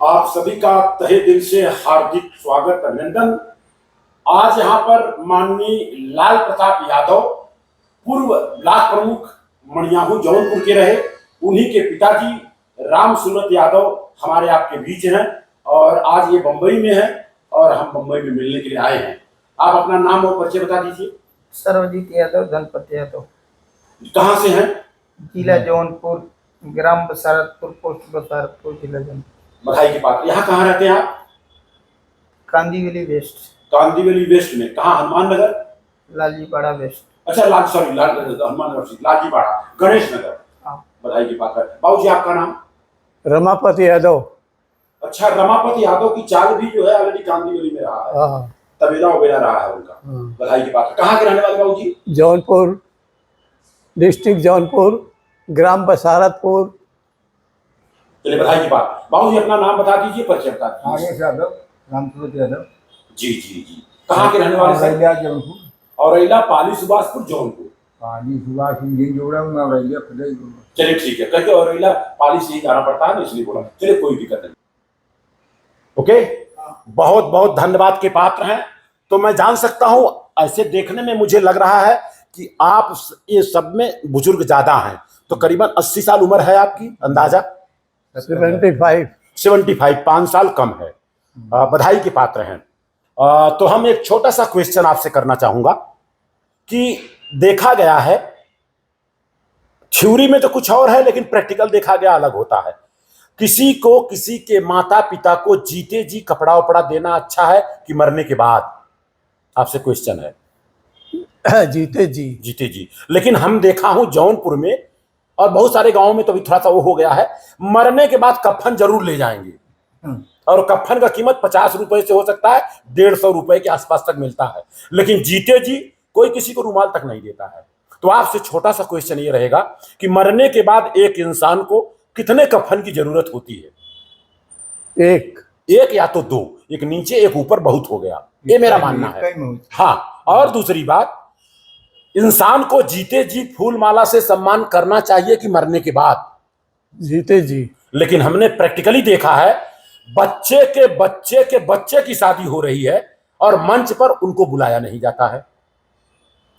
आप सभी का तहे दिल से हार्दिक स्वागत अभिनंदन। आज यहाँ पर माननीय लाल प्रताप यादव पूर्व ब्लॉक प्रमुख मणियाहू जौनपुर के रहे, उन्हीं के पिताजी राम सूरत यादव हमारे आपके बीच हैं और आज ये बंबई में है और हम बंबई में मिलने के लिए आए हैं। आप अपना नाम और परिचय बता दीजिए। सर्वजीत यादव, धनपत यादव। कहाँ से हैं? जिला जौनपुर, ग्राम बसारतपुर, पोस्ट बसारतपुर, जिला जौनपुर। बधाई के पात्र। यहाँ कहाँ रहते हैं आप? कांदीवली वेस्ट। कांदीवली वेस्ट में कहाँ? हनुमान नगर, लालजीपाड़ा वेस्ट। अच्छा हनुमान नगर, लालजीपाड़ा, गणेश नगर। हाँ। बधाई की बात है। बाबू जी आपका नाम? रमापति यादव। अच्छा, रमापति यादव की चाल भी जो है ऑलरेडी कांदीवली में रहा है, तबेला वबेला रहा है उनका। बधाई की बात है। कहाँ के रहने वाले बाबू जी? जौनपुर डिस्ट्रिक्ट, जौनपुर, ग्राम बसारतपुर। चलिए बधाई की बात। बाबू जी अपना नाम बता दीजिए, परिचय बता दीजिए। आगे यादव, रामसूरत यादव। जी जी जी। कहाँ के रहने वाले सर? जौनपुर। औरैया, पाली सुभाषपुर, जौनपुर। पाली सुभाष इंजन जोड़ा हूँ, औरैया फतेह। चलिए ठीक है, करके औरैया पाली से ही जाना पड़ता है ना, इसलिए बोला। चलिए कोई दिक्कत नहीं। ओके, बहुत बहुत धन्यवाद के पात्र हैं। तो मैं जान सकता हूं, ऐसे देखने में मुझे लग रहा है कि आप ये सब में बुजुर्ग ज्यादा हैं, तो करीबन 80 साल उम्र है आपकी अंदाजा? 75। 5 साल कम है। बधाई के पात्र हैं। तो हम एक छोटा सा क्वेश्चन आपसे करना चाहूंगा कि देखा गया है, थ्योरी में तो कुछ और है लेकिन प्रैक्टिकल देखा गया अलग होता है। किसी को किसी के माता पिता को जीते जी कपड़ा वपड़ा देना अच्छा है कि मरने के बाद? आपसे क्वेश्चन है। जीते जी। लेकिन हम देखा हूं जौनपुर में और बहुत सारे गांवों में तो अभी थोड़ा सा वो हो गया है, मरने के बाद कफन जरूर ले जाएंगे और कफन का कीमत 50 रुपए से हो सकता है 150 रुपए के आसपास तक मिलता है, लेकिन जीते जी कोई किसी को रुमाल तक नहीं देता है। तो आपसे छोटा सा क्वेश्चन ये रहेगा कि मरने के बाद एक इंसान को कितने कफन की जरूरत होती है? एक या तो 2, एक नीचे एक ऊपर बहुत हो गया, ये मेरा मानना है। हाँ, और दूसरी बात, इंसान को जीते जी फूल माला से सम्मान करना चाहिए कि मरने के बाद? जीते जी। लेकिन हमने प्रैक्टिकली देखा है, बच्चे के बच्चे के बच्चे की शादी हो रही है और मंच पर उनको बुलाया नहीं जाता है।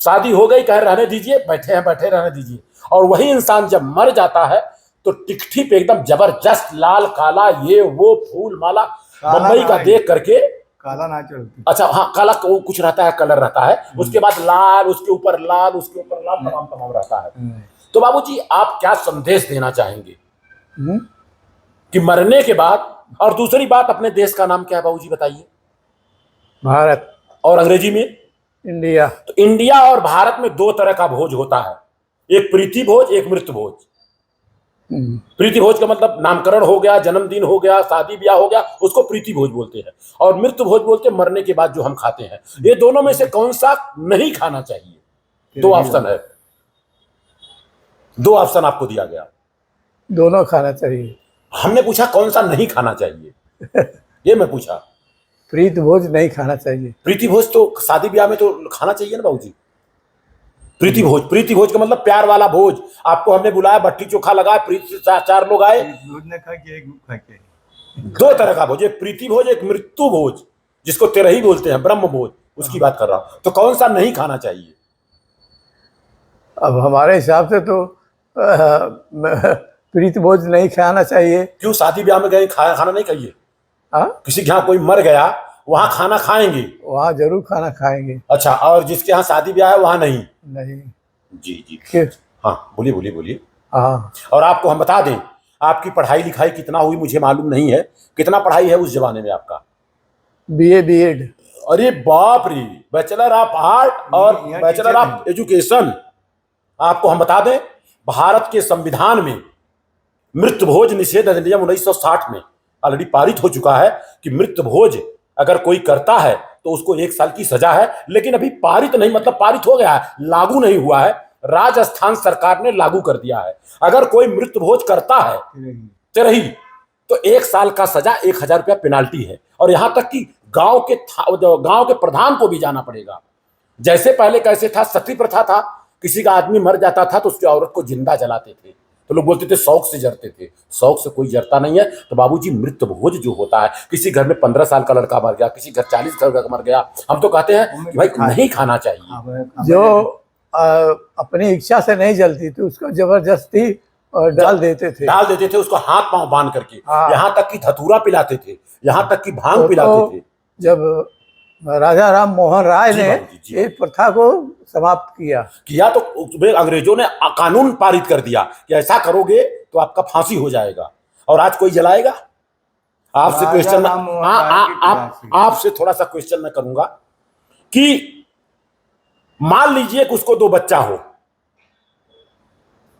शादी हो गई, कह रहने दीजिए, बैठे हैं बैठे रहने दीजिए, और वही इंसान जब मर जाता है तो टिकठी पे एकदम जबरदस्त लाल काला ये वो फूल माला बम्बई का देख करके। काला ना चलती। अच्छा हाँ, काला कुछ रहता है, कलर रहता है, उसके बाद लाल, उसके ऊपर लाल, उसके ऊपर लाल, तमाम तमाम रहता है। तो बाबूजी आप क्या संदेश देना चाहेंगे कि मरने के बाद? और दूसरी बात, अपने देश का नाम क्या है बाबूजी बताइए? भारत। और अंग्रेजी में? इंडिया। तो इंडिया और भारत में 2 तरह का भोज होता है, एक प्रीति भोज, एक मृत्यु भोज। प्रीति भोज का मतलब नामकरण हो गया, जन्मदिन हो गया, शादी ब्याह हो गया, उसको प्रीति भोज बोलते हैं। और मृत्यु भोज बोलते हैं मरने के बाद जो हम खाते हैं। ये दोनों में से कौन सा नहीं खाना चाहिए? 2 ऑप्शन है, 2 ऑप्शन आपको दिया गया। दोनों खाना चाहिए। हमने पूछा कौन सा नहीं खाना चाहिए, ये मैं पूछा। प्रीत भोज नहीं खाना चाहिए। प्रीति भोज तो शादी ब्याह में तो खाना चाहिए ना बाबूजी। प्रीति भोज का मतलब प्यार वाला भोज। आपको हमने बुलाया, बट्टी चोखा लगा, प्रीति से 4 लोग आए, 2 तरह का भोज, एक प्रीति भोज, एक मृत्यु भोज, जिसको तेरही बोलते हैं, ब्रह्म भोज, उसकी बात कर रहा हूं। तो कौन सा नहीं खाना चाहिए? अब हमारे हिसाब से तो प्रीत भोज नहीं खाना चाहिए। क्यों? शादी ब्याह में गए, खाना नहीं खाइए? किसी के यहाँ कोई मर गया, वहां खाना खाएंगे? वहाँ जरूर खाना खाएंगे। अच्छा, और जिसके यहाँ शादी ब्याह है वहां नहीं? नहीं। जी। क्यों? हाँ बोलिए। हाँ। और आपको हम बता दें, आपकी पढ़ाई लिखाई कितना हुई मुझे मालूम नहीं है, कितना पढ़ाई है उस जमाने में आपका? BA BEd। अरे बाप रे, बैचलर ऑफ आर्ट और बैचलर ऑफ एजुकेशन। आपको हम बता दें, भारत के संविधान में मृत्यु भोज निषेध अधिनियम 1960 में ऑलरेडी पारित हो चुका है कि मृत्यु भोज अगर कोई करता है तो उसको 1 साल की सजा है। लेकिन अभी पारित नहीं, मतलब पारित हो गया है, लागू नहीं हुआ है। राजस्थान सरकार ने लागू कर दिया है, अगर कोई मृत्यु भोज करता है तेरही तो 1 साल का सजा, 1000 रुपया पेनाल्टी है। और यहां तक कि गांव के प्रधान को भी जाना पड़ेगा। जैसे पहले कैसे था, सती प्रथा था, किसी का आदमी मर जाता था तो उसकी औरत को जिंदा जलाते थे, तो लोग बोलते थे शौक से जरते थे, शौक से कोई जरता नहीं है। तो बाबूजी मृत भोज जो होता है, किसी घर में 15 साल का लड़का मर गया, किसी घर 40 साल का मर गया, हम तो कहते हैं कि भाई नहीं खाना चाहिए। जो अपनी इच्छा से नहीं जलती थी उसको जबरदस्ती डाल देते थे उसको हाथ पांव बांध करके, हाँ। यहाँ तक कि धतूरा पिलाते थे, यहाँ तक कि भांग पिलाते थे। जब राजा राम मोहन राय जी ने बाबूजी, जी। इस प्रथा को समाप्त किया तो उसमें अंग्रेजों ने कानून पारित कर दिया कि ऐसा करोगे तो आपका फांसी हो जाएगा। और आज कोई जलाएगा? आपसे क्वेश्चन आपसे थोड़ा सा क्वेश्चन मैं करूंगा कि मान लीजिए कि उसको 2 बच्चा हो,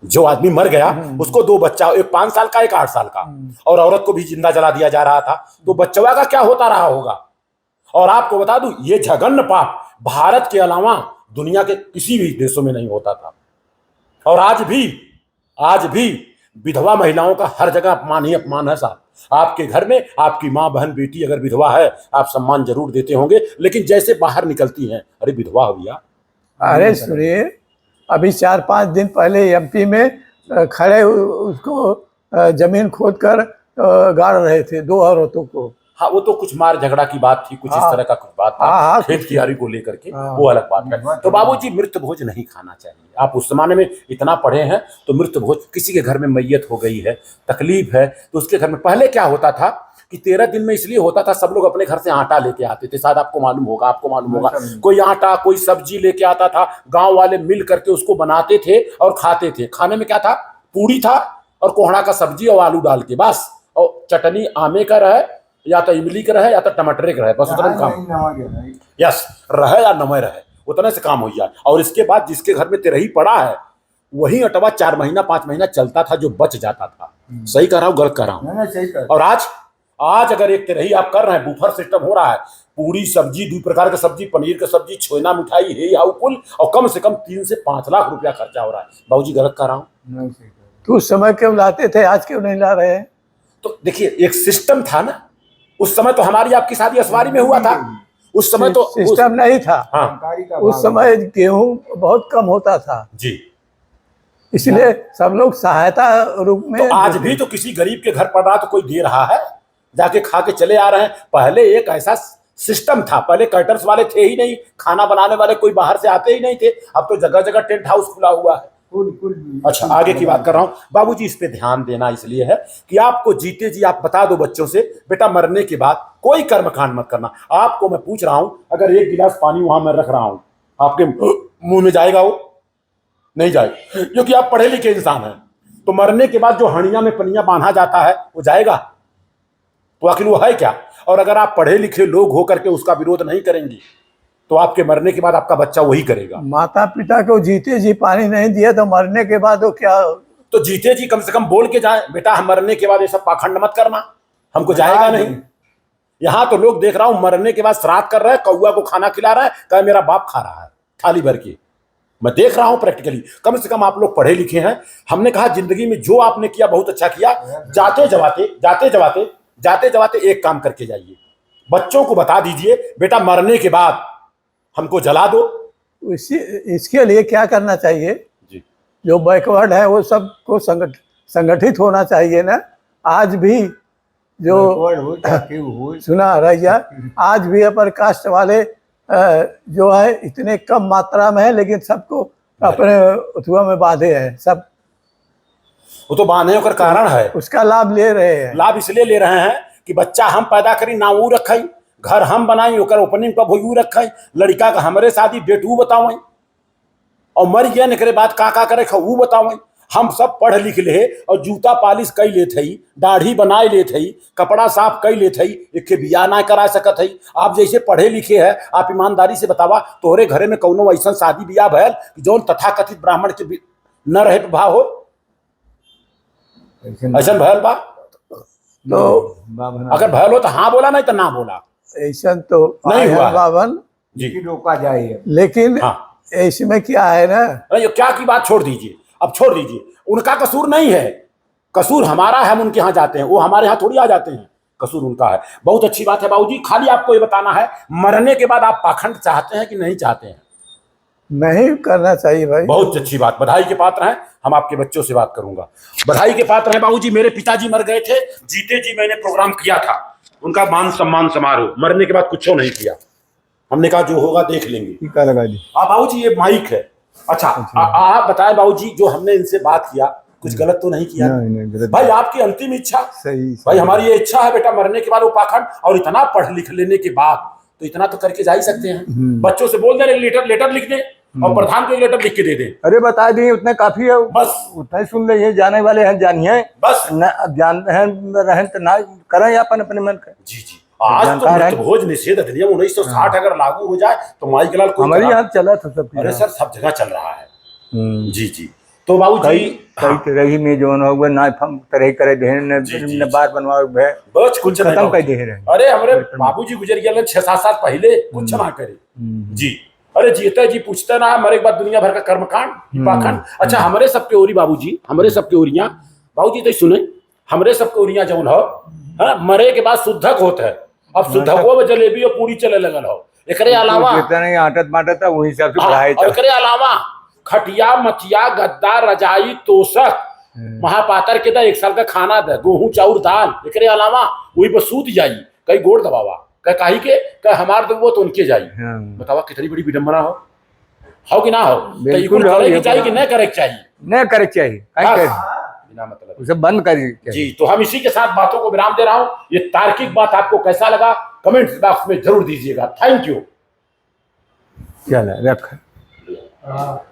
जो आदमी मर गया उसको 2 बच्चा, एक 5 साल का, एक 8 साल का, और औरत को भी जिंदा जला दिया जा रहा था, तो बच्चवा का क्या होता रहा होगा। और आपको बता दूं, ये जघन्य पाप भारत के अलावा दुनिया के किसी भी देशों में नहीं होता था। और आज भी विधवा महिलाओं का हर जगह अपमान ही अपमान है साहब। आपके घर में आपकी माँ, बहन, बेटी अगर विधवा है, आप सम्मान जरूर देते होंगे, लेकिन जैसे बाहर निकलती हैं, अरे विधवा हो गया। अरे सुनिए, अभी 4-5 दिन पहले एमपी में खड़े उसको जमीन खोद कर गाड़ रहे थे 2 औरतों को। हाँ, वो तो कुछ मार झगड़ा की बात थी, कुछ इस तरह का कुछ बात था, खेत कियारी को लेकर के, वो अलग बात है। तो बाबूजी मृत भोज नहीं खाना चाहिए। आप उस जमाने में इतना पढ़े हैं, तो मृत भोज, किसी के घर में मैयत हो गई है, तकलीफ है, तो उसके घर में पहले क्या होता था कि 13 दिन में इसलिए होता था, सब लोग अपने घर से आटा लेके आते थे। शायद आपको मालूम होगा, कोई आटा, कोई सब्जी लेके आता था, गांव वाले मिल करके उसको बनाते थे और खाते थे। खाने में क्या था? पूरी था और कोहड़ा का सब्जी और आलू डाल के बस, और चटनी आमे का रहे या तो इमली का रहे या तो टमाटर का रहे, बस उतना काम, यस, रहे या नमय रहे, उतने से काम हो जाए। और इसके बाद जिसके घर में तिरही पड़ा है, वही अटवा 4 महीना 5 महीना चलता था, जो बच जाता था। सही कह रहा हूँ, गलत कह रहा हूँ? और आज अगर एक तिरही आप कर रहे हैं, बुफर सिस्टम हो रहा है, पूरी सब्जी, 2 प्रकार की सब्जी, पनीर की सब्जी, छोना मिठाई, हे हाउ कुल, और कम से कम 3 से 5 लाख रुपया खर्चा हो रहा है। बाबूजी गलत कह रहा हूँ? तो उस समय क्यों लाते थे, आज क्यों नहीं ला रहे हैं? तो देखिए, एक सिस्टम था ना उस समय। तो हमारी आपकी शादी असवारी में हुआ था उस समय, तो सिस्टम नहीं था। हाँ, उस समय गेहूं बहुत कम होता था जी, इसलिए सब लोग सहायता रूप में। तो आज भी तो किसी गरीब के घर पड़ रहा तो कोई दे रहा है, जाके खा के चले आ रहे हैं। पहले एक ऐसा सिस्टम था, पहले कर्टन्स वाले थे ही नहीं, खाना बनाने वाले कोई बाहर से आते ही नहीं थे। अब तो जगह जगह टेंट हाउस खुला हुआ है। अच्छा, आगे की बात कर रहा हूं बाबूजी, इस पे ध्यान देना इसलिए है कि आपको जीते जी आप बता दो बच्चों से, बेटा मरने के बाद कोई कर्मकांड मत करना। आपको मैं पूछ रहा हूं, अगर 1 गिलास पानी वहां मैं रख रहा हूं, आपके मुंह में जाएगा? वो नहीं जाएगा, क्योंकि आप पढ़े लिखे इंसान हैं। तो मरने के बाद जो हणिया में पनिया बांधा जाता है, वो जाएगा? तो आखिर वो है क्या? और अगर आप पढ़े लिखे लोग होकर के उसका विरोध नहीं करेंगी, तो आपके मरने के बाद आपका बच्चा वही करेगा। माता पिता को जीते जी पानी नहीं दिया तो मरने के बाद वो क्या? तो जीते जी कम से कम बोल के जाए, बेटा हम मरने के बाद ये सब पाखंड मत करना, हमको जाएगा नहीं। यहाँ तो लोग देख रहा हूं मरने के बाद श्राद्ध कर रहे हैं, कौआ को खाना खिला रहा है, कहे मेरा बाप खा रहा है थाली भर के। मैं देख रहा हूं प्रैक्टिकली। कम से कम आप लोग पढ़े लिखे हैं। हमने कहा जिंदगी में जो आपने किया बहुत अच्छा किया। जाते जवाते एक काम करके जाइए, बच्चों को बता दीजिए, बेटा मरने के बाद हमको जला दो। इसके लिए क्या करना चाहिए जी? जो बैकवर्ड है वो सबको संगठित होना चाहिए ना। आज भी जो सुना रैया, आज भी अपर कास्ट वाले जो है इतने कम मात्रा में है, लेकिन सबको अपने उथुआ में बांधे हैं सब। वो तो बांधने का कारण है, उसका लाभ ले रहे हैं। लाभ इसलिए ले रहे हैं कि बच्चा हम पैदा करी, ना वो रखाई, घर हम बनाई, ओकर ओपनिंग पर भोयू रखाई, लड़का का हमरे शादी बेटू बतावई, और मर गया निकरे बाद का करे वो बतावई। हम सब पढ़ लिख ले और जूता पालिश कई ले थई, दाढ़ी बनाए ले थई, कपड़ा साफ कई ले थई, एक बियाह ना करा सकत हई। आप जैसे पढ़े लिखे हैं, आप ईमानदारी से बतावा, तोहरे घरे में कौनो ऐसा शादी बियाह भैल जौन तथाकथित ब्राह्मण के न रहे भाव हो? ऐसा भैल बा? तो अगर भैल हो तो हाँ बोला, नहीं तो ना बोला। ऐसा तो नहीं हुआ बावन जी, रोका जाए। लेकिन हाँ, इसमें क्या है ना, ये क्या की बात छोड़ दीजिए, अब छोड़ दीजिए। उनका कसूर नहीं है, कसूर हमारा है। हम उनके यहाँ जाते हैं, वो हमारे यहाँ थोड़ी आ जाते हैं, कसूर उनका है। बहुत अच्छी बात है बाबूजी। खाली आपको ये बताना है, मरने के बाद आप पाखंड चाहते हैं कि नहीं चाहते हैं? नहीं करना चाहिए भाई। बहुत अच्छी बात, बधाई के पात्र हैं। हम आपके बच्चों से बात करूंगा। बधाई के पात्र हैं बाबूजी। मेरे पिताजी मर गए थे, जीते जी मैंने प्रोग्राम किया था उनका मान सम्मान समारोह, मरने के बाद कुछ नहीं किया। हमने कहा जो होगा देख लेंगे। टीका लगा दी। हाँ बाबूजी ये माइक है। अच्छा आप बताएं बाबूजी, जो हमने इनसे बात किया कुछ गलत तो नहीं किया? नहीं गलत। भाई आपकी अंतिम इच्छा। सही भाई हमारी ये इच्छा है बेटा, मरने के बाद वो पाखंड, और इतना पढ़ लिख लेने के बाद तो इतना तो करके जा ही सकते हैं। बच्चों से बोल दे लेटर लिख दे और प्रधान को एक लेटर लिख के दे दे। अरे बता दिए उतने काफी है, बस उतना ही सुन ले। जाने वाले हैं जानिए, बस न जान रहें तो ना करें अपन अपने मन का। जी जी। आज तो मृतभोज निषेध अधिनियम 1960 अगर लागू हो जाए तो माई के लाल कोई हमारे यहाँ चला था सब। अरे सर सब जगह चल रहा है। जी जी। तो बाबूजी कई तरह में जो होगा ना हम तरह करे दे न बार बनवाओ भे बस कुछ खत्म कर दे रहे। अरे हमारे बाबूजी गुजर गया 6-7 साल पहले, कुछ ना करे जी। अरे जीते जी पूछते ना, मरे के बाद दुनिया भर का कर्मकांड पाखंड। अच्छा हमारे सबके ओरी बाबूजी, हमारे सबके ओरिया बाबूजी तो सुने, हमारे सबके ओरिया जौन हो मरे के बाद शुद्धक होता है। अब शुद्धकों में जलेबी और पूरी चले लगल हो। एकरे अलावा आटत माटत था वही हिसाब से बढ़ाए। और एकरे अलावा खटिया मचिया गद्दा रजाई तोशक महापातर के दा 1 साल का खाना दे, गेहूं चाउर दाल। एकरे अलावा वही पर सूत जाई, कई गोड़ दबावा कहीं के कहीं हमार तो वो तो उनके जाई। बतावा कितनी बड़ी विडंबना हो कि ना हो? बिल्कुल करे चाहिए कि नहीं करे चाहिए? नहीं करे चाहिए, बिना मतलब उसे बंद कर जी। तो हम इसी के साथ बातों को विराम दे रहा हूं। ये तार्किक बात आपको कैसा लगा कमेंट बॉक्स में जरूर दीजिएगा। Thank you. चल रख। हाँ